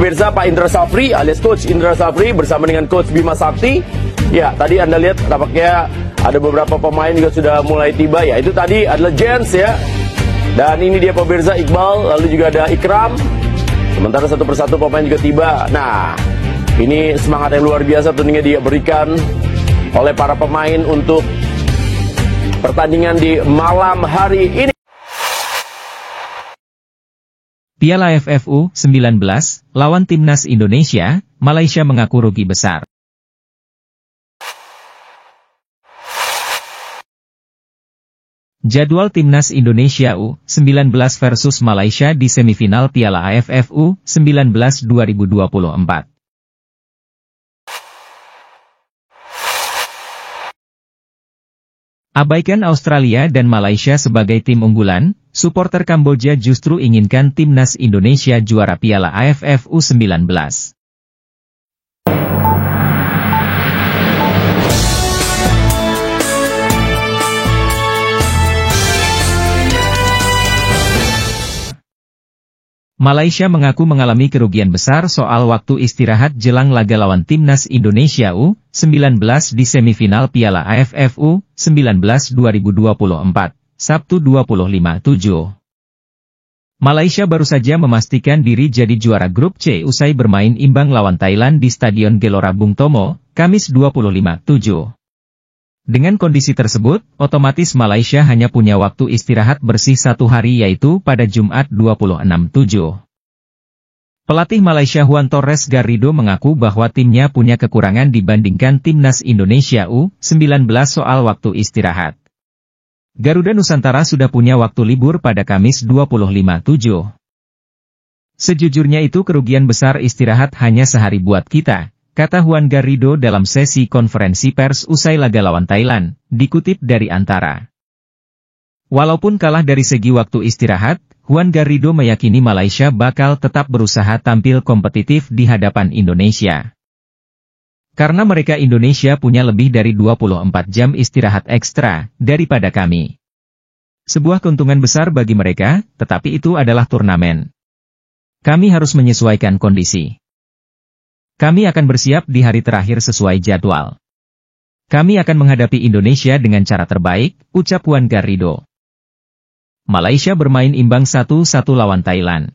Pemirsa, Pak Indra Safri alias Coach Indra Safri bersama dengan Coach Bima Sakti. Ya, tadi Anda lihat tampaknya ada beberapa pemain juga sudah mulai tiba. Ya, itu tadi adalah Jens ya. Dan ini dia pemirsa, Iqbal, lalu juga ada Ikram. Sementara satu persatu pemain juga tiba. Nah, ini semangat yang luar biasa tentunya dia berikan oleh para pemain untuk pertandingan di malam hari ini. Piala AFF U19 lawan Timnas Indonesia, Malaysia mengaku rugi besar. Jadwal Timnas Indonesia U19 versus Malaysia di semifinal Piala AFF U19 2024. Abaikan Australia dan Malaysia sebagai tim unggulan, supporter Kamboja justru inginkan Timnas Indonesia juara Piala AFF U19. Malaysia mengaku mengalami kerugian besar soal waktu istirahat jelang laga lawan Timnas Indonesia U19 di semifinal Piala AFF U19 2024, Sabtu 25/7. Malaysia baru saja memastikan diri jadi juara grup C usai bermain imbang lawan Thailand di Stadion Gelora Bung Tomo, Kamis 25/7. Dengan kondisi tersebut, otomatis Malaysia hanya punya waktu istirahat bersih 1 hari yaitu pada Jumat 26/7. Pelatih Malaysia Juan Torres Garrido mengaku bahwa timnya punya kekurangan dibandingkan Timnas Indonesia U19 soal waktu istirahat. Garuda Nusantara sudah punya waktu libur pada Kamis 25/7. Sejujurnya itu kerugian besar istirahat hanya sehari buat kita, kata Juan Garrido dalam sesi konferensi pers usai laga lawan Thailand, dikutip dari Antara. Walaupun kalah dari segi waktu istirahat, Juan Garrido meyakini Malaysia bakal tetap berusaha tampil kompetitif di hadapan Indonesia. Karena mereka Indonesia punya lebih dari 24 jam istirahat ekstra daripada kami. Sebuah keuntungan besar bagi mereka, tetapi itu adalah turnamen. Kami harus menyesuaikan kondisi. Kami akan bersiap di hari terakhir sesuai jadwal. Kami akan menghadapi Indonesia dengan cara terbaik, ucap Juan Garrido. Malaysia bermain imbang 1-1 lawan Thailand.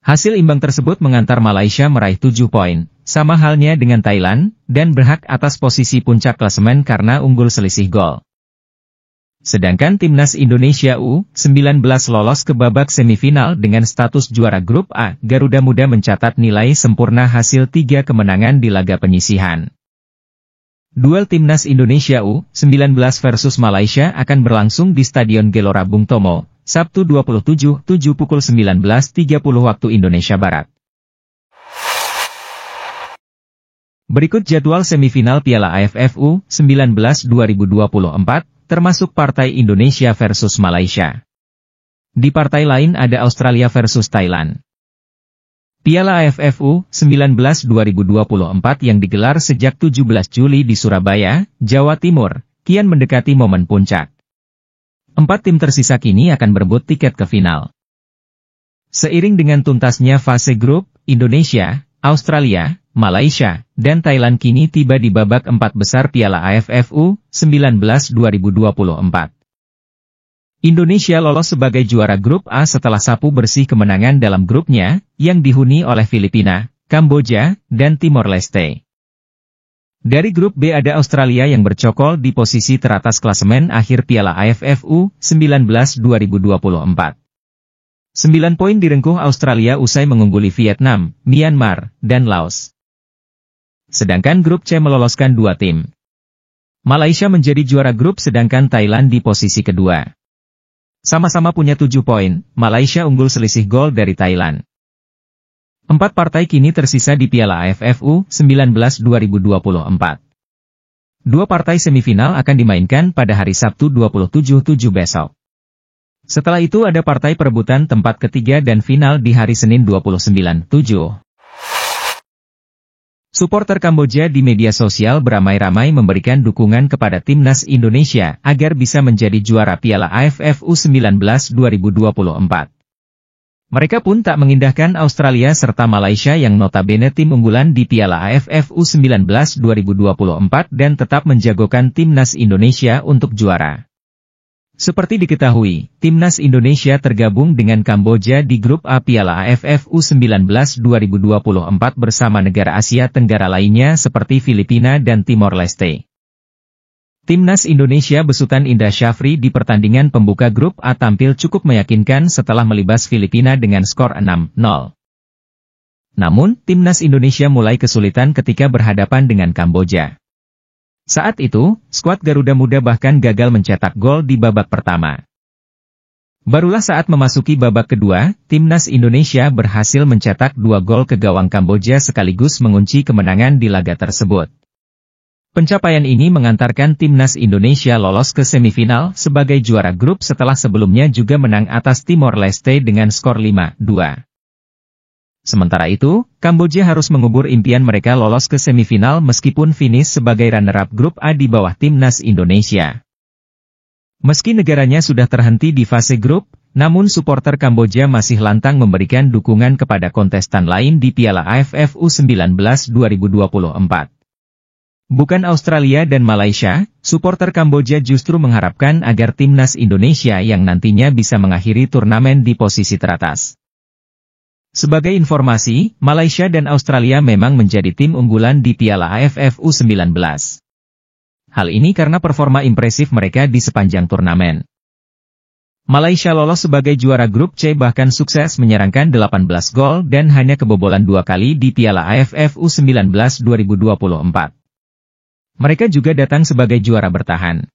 Hasil imbang tersebut mengantar Malaysia meraih 7 poin, sama halnya dengan Thailand, dan berhak atas posisi puncak klasemen karena unggul selisih gol. Sedangkan Timnas Indonesia U19 lolos ke babak semifinal dengan status juara grup A, Garuda Muda mencatat nilai sempurna hasil 3 kemenangan di laga penyisihan. Duel Timnas Indonesia U19 versus Malaysia akan berlangsung di Stadion Gelora Bung Tomo, Sabtu 27/7 pukul 19.30 waktu Indonesia Barat. Berikut jadwal semifinal Piala AFF U19 2024, termasuk partai Indonesia versus Malaysia. Di partai lain ada Australia versus Thailand. Piala AFF U19 2024 yang digelar sejak 17 Juli di Surabaya, Jawa Timur, kian mendekati momen puncak. 4 tim tersisa kini akan berebut tiket ke final. Seiring dengan tuntasnya fase grup, Indonesia, Australia, Malaysia, dan Thailand kini tiba di babak 4 besar Piala AFF U19 2024. Indonesia lolos sebagai juara grup A setelah sapu bersih kemenangan dalam grupnya, yang dihuni oleh Filipina, Kamboja, dan Timor Leste. Dari grup B ada Australia yang bercokol di posisi teratas klasemen akhir Piala AFF U19 2024. 9 poin direngkuh Australia usai mengungguli Vietnam, Myanmar, dan Laos. Sedangkan grup C meloloskan 2 tim. Malaysia menjadi juara grup sedangkan Thailand di posisi kedua. Sama-sama punya 7 poin, Malaysia unggul selisih gol dari Thailand. 4 partai kini tersisa di Piala AFF U19 2024. 2 partai semifinal akan dimainkan pada hari Sabtu 27/7 besok. Setelah itu ada partai perebutan tempat ketiga dan final di hari Senin 29/7. Supporter Kamboja di media sosial beramai-ramai memberikan dukungan kepada Timnas Indonesia agar bisa menjadi juara Piala AFF U19 2024. Mereka pun tak mengindahkan Australia serta Malaysia yang notabene tim unggulan di Piala AFF U19 2024 dan tetap menjagokan timnas Indonesia untuk juara. Seperti diketahui, timnas Indonesia tergabung dengan Kamboja di grup A Piala AFF U19 2024 bersama negara Asia Tenggara lainnya seperti Filipina dan Timor Leste. Timnas Indonesia besutan Indra Syafri di pertandingan pembuka grup A tampil cukup meyakinkan setelah melibas Filipina dengan skor 6-0. Namun, timnas Indonesia mulai kesulitan ketika berhadapan dengan Kamboja. Saat itu, skuad Garuda Muda bahkan gagal mencetak gol di babak pertama. Barulah saat memasuki babak kedua, timnas Indonesia berhasil mencetak 2 gol ke gawang Kamboja sekaligus mengunci kemenangan di laga tersebut. Pencapaian ini mengantarkan timnas Indonesia lolos ke semifinal sebagai juara grup setelah sebelumnya juga menang atas Timor Leste dengan skor 5-2. Sementara itu, Kamboja harus mengubur impian mereka lolos ke semifinal meskipun finish sebagai runner-up grup A di bawah timnas Indonesia. Meski negaranya sudah terhenti di fase grup, namun supporter Kamboja masih lantang memberikan dukungan kepada kontestan lain di Piala AFF U19 2024. Bukan Australia dan Malaysia, supporter Kamboja justru mengharapkan agar timnas Indonesia yang nantinya bisa mengakhiri turnamen di posisi teratas. Sebagai informasi, Malaysia dan Australia memang menjadi tim unggulan di Piala AFF U19. Hal ini karena performa impresif mereka di sepanjang turnamen. Malaysia lolos sebagai juara grup C bahkan sukses menyerangkan 18 gol dan hanya kebobolan 2 kali di Piala AFF U19 2024. Mereka juga datang sebagai juara bertahan.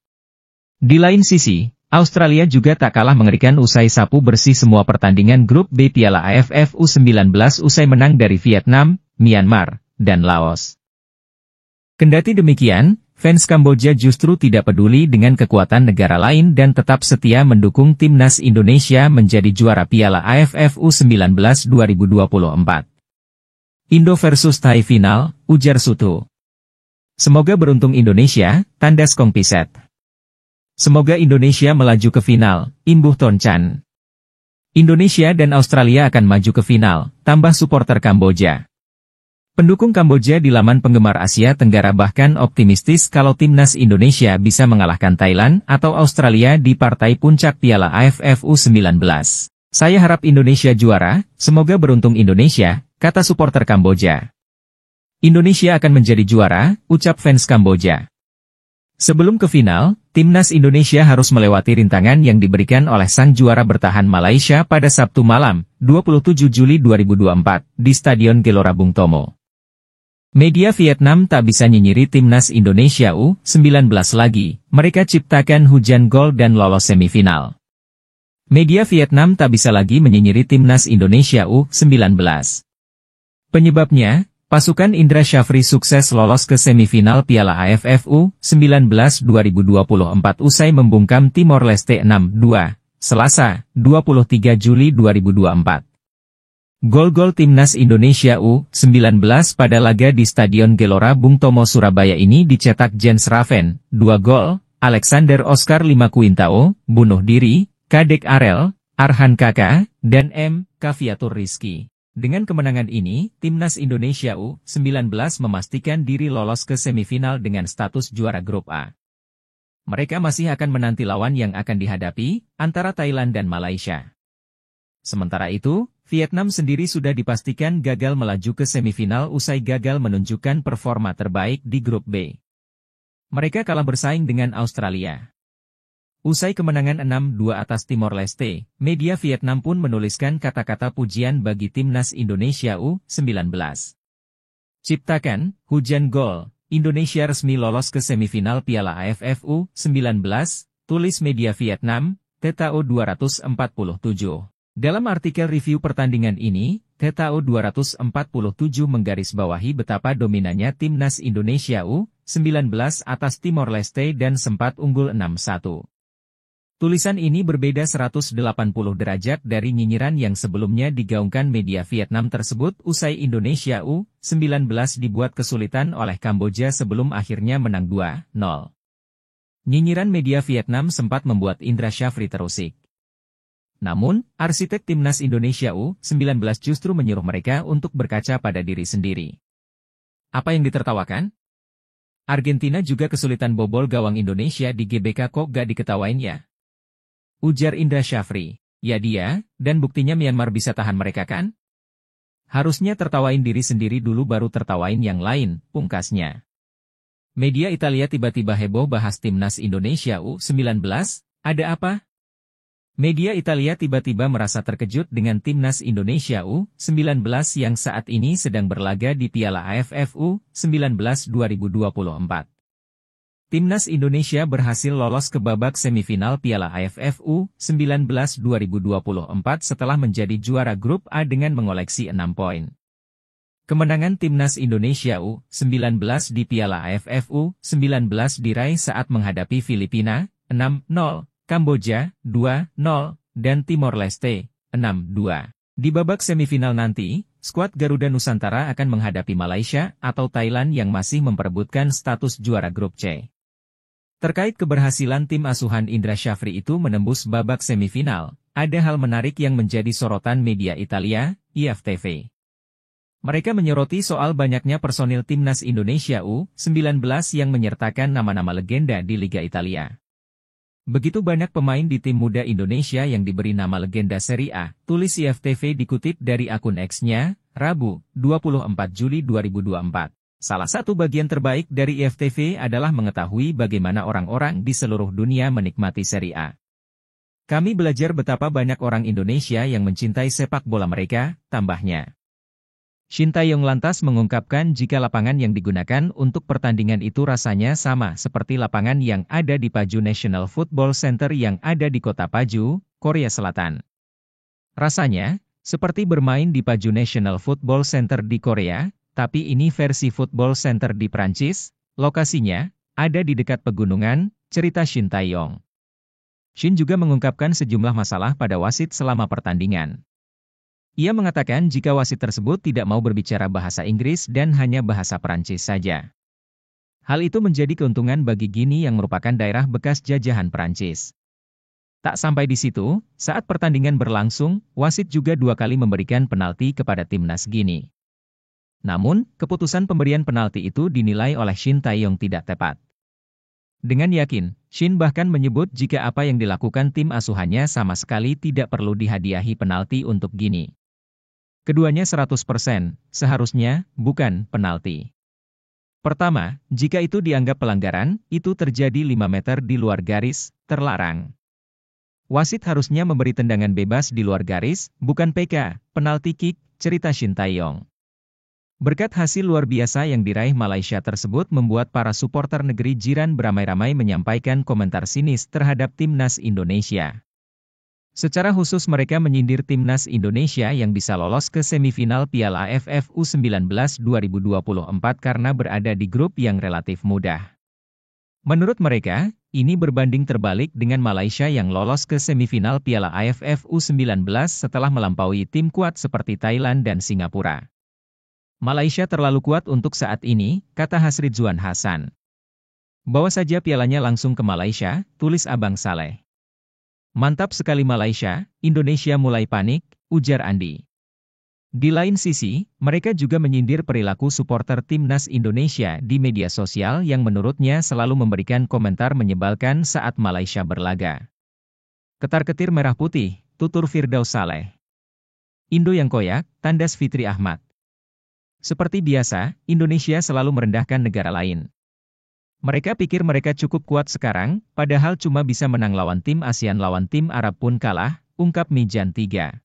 Di lain sisi, Australia juga tak kalah mengerikan usai sapu bersih semua pertandingan grup B Piala AFF U19 usai menang dari Vietnam, Myanmar, dan Laos. Kendati demikian, fans Kamboja justru tidak peduli dengan kekuatan negara lain dan tetap setia mendukung timnas Indonesia menjadi juara Piala AFF U19 2024. Indo versus Thai final, ujar Suto. Semoga beruntung Indonesia, tandas Kong Piset. Semoga Indonesia melaju ke final, imbuh Ton Chan. Indonesia dan Australia akan maju ke final, tambah supporter Kamboja. Pendukung Kamboja di laman penggemar Asia Tenggara bahkan optimistis kalau timnas Indonesia bisa mengalahkan Thailand atau Australia di partai puncak Piala AFF U19. Saya harap Indonesia juara, semoga beruntung Indonesia, kata supporter Kamboja. Indonesia akan menjadi juara, ucap fans Kamboja. Sebelum ke final, timnas Indonesia harus melewati rintangan yang diberikan oleh sang juara bertahan Malaysia pada Sabtu malam, 27 Juli 2024, di Stadion Gelora Bung Tomo. Media Vietnam tak bisa nyinyiri timnas Indonesia U19 lagi, mereka ciptakan hujan gol dan lolos semifinal. Media Vietnam tak bisa lagi menyinyiri timnas Indonesia U19. Penyebabnya, pasukan Indra Syafri sukses lolos ke semifinal Piala AFF U19 2024 usai membungkam Timor Leste 6-2, Selasa, 23 Juli 2024. Gol-gol timnas Indonesia U19 pada laga di Stadion Gelora Bung Tomo Surabaya ini dicetak Jens Raven, 2 gol, Alexander Oscar 5 Quintao, bunuh diri, Kadek Arel, Arhan Kaka, dan M. Kaviatur Rizky. Dengan kemenangan ini, timnas Indonesia U19 memastikan diri lolos ke semifinal dengan status juara grup A. Mereka masih akan menanti lawan yang akan dihadapi, antara Thailand dan Malaysia. Sementara itu, Vietnam sendiri sudah dipastikan gagal melaju ke semifinal usai gagal menunjukkan performa terbaik di grup B. Mereka kalah bersaing dengan Australia. Usai kemenangan 6-2 atas Timor Leste, media Vietnam pun menuliskan kata-kata pujian bagi timnas Indonesia U19. Ciptakan, hujan gol, Indonesia resmi lolos ke semifinal Piala AFF U19, tulis media Vietnam, TTO 247. Dalam artikel review pertandingan ini, TTO 247 menggarisbawahi betapa dominannya timnas Indonesia U19 atas Timor Leste dan sempat unggul 6-1. Tulisan ini berbeda 180 derajat dari nyinyiran yang sebelumnya digaungkan media Vietnam tersebut usai Indonesia U19 dibuat kesulitan oleh Kamboja sebelum akhirnya menang 2-0. Nyinyiran media Vietnam sempat membuat Indra Syafri terusik. Namun, arsitek timnas Indonesia U19 justru menyuruh mereka untuk berkaca pada diri sendiri. Apa yang ditertawakan? Argentina juga kesulitan bobol gawang Indonesia di GBK, kok gak diketawain ya? Ujar Indra Syafri. Ya dia, dan buktinya Myanmar bisa tahan mereka kan? Harusnya tertawain diri sendiri dulu baru tertawain yang lain, pungkasnya. Media Italia tiba-tiba heboh bahas timnas Indonesia U19, ada apa? Media Italia tiba-tiba merasa terkejut dengan timnas Indonesia U19 yang saat ini sedang berlaga di Piala AFF U19 2024. Timnas Indonesia berhasil lolos ke babak semifinal Piala AFF U19 2024 setelah menjadi juara grup A dengan mengoleksi 6 poin. Kemenangan timnas Indonesia U19 di Piala AFF U19 diraih saat menghadapi Filipina 6-0. Kamboja, 2-0, dan Timor Leste, 6-2. Di babak semifinal nanti, skuad Garuda Nusantara akan menghadapi Malaysia atau Thailand yang masih memperebutkan status juara grup C. Terkait keberhasilan tim asuhan Indra Syafri itu menembus babak semifinal, ada hal menarik yang menjadi sorotan media Italia, IFTV. Mereka menyoroti soal banyaknya personil timnas Indonesia U19 yang menyertakan nama-nama legenda di Liga Italia. Begitu banyak pemain di tim muda Indonesia yang diberi nama legenda Serie A, tulis IFTV dikutip dari akun X-nya, Rabu, 24 Juli 2024. Salah satu bagian terbaik dari IFTV adalah mengetahui bagaimana orang-orang di seluruh dunia menikmati Serie A. Kami belajar betapa banyak orang Indonesia yang mencintai sepak bola mereka, tambahnya. Shin Tae-yong lantas mengungkapkan jika lapangan yang digunakan untuk pertandingan itu rasanya sama seperti lapangan yang ada di Paju National Football Center yang ada di kota Paju, Korea Selatan. Rasanya, seperti bermain di Paju National Football Center di Korea, tapi ini versi Football Center di Prancis, lokasinya ada di dekat pegunungan, cerita Shin Tae-yong. Shin juga mengungkapkan sejumlah masalah pada wasit selama pertandingan. Ia mengatakan jika wasit tersebut tidak mau berbicara bahasa Inggris dan hanya bahasa Perancis saja. Hal itu menjadi keuntungan bagi Gini yang merupakan daerah bekas jajahan Perancis. Tak sampai di situ, saat pertandingan berlangsung, wasit juga 2 kali memberikan penalti kepada timnas Gini. Namun, keputusan pemberian penalti itu dinilai oleh Shin Tae-yong tidak tepat. Dengan yakin, Shin bahkan menyebut jika apa yang dilakukan tim asuhannya sama sekali tidak perlu dihadiahi penalti untuk Gini. Keduanya 100%, seharusnya, bukan penalti. Pertama, jika itu dianggap pelanggaran, itu terjadi 5 meter di luar garis, terlarang. Wasit harusnya memberi tendangan bebas di luar garis, bukan PK, penalti kick, cerita Shin Tae-yong. Berkat hasil luar biasa yang diraih Malaysia tersebut membuat para supporter negeri jiran beramai-ramai menyampaikan komentar sinis terhadap timnas Indonesia. Secara khusus mereka menyindir timnas Indonesia yang bisa lolos ke semifinal Piala AFF U19 2024 karena berada di grup yang relatif mudah. Menurut mereka, ini berbanding terbalik dengan Malaysia yang lolos ke semifinal Piala AFF U19 setelah melampaui tim kuat seperti Thailand dan Singapura. Malaysia terlalu kuat untuk saat ini, kata Hasridzwan Hasan. Bawa saja pialanya langsung ke Malaysia, tulis Abang Saleh. Mantap sekali Malaysia, Indonesia mulai panik, ujar Andi. Di lain sisi, mereka juga menyindir perilaku supporter timnas Indonesia di media sosial yang menurutnya selalu memberikan komentar menyebalkan saat Malaysia berlaga. Ketar-ketir merah putih, tutur Firdaus Saleh. Indo yang koyak, tandas Fitri Ahmad. Seperti biasa, Indonesia selalu merendahkan negara lain. Mereka pikir mereka cukup kuat sekarang, padahal cuma bisa menang lawan tim ASEAN, lawan tim Arab pun kalah, ungkap Mijan 3.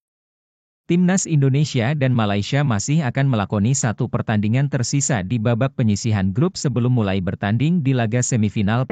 Timnas Indonesia dan Malaysia masih akan melakoni satu pertandingan tersisa di babak penyisihan grup sebelum mulai bertanding di laga semifinal.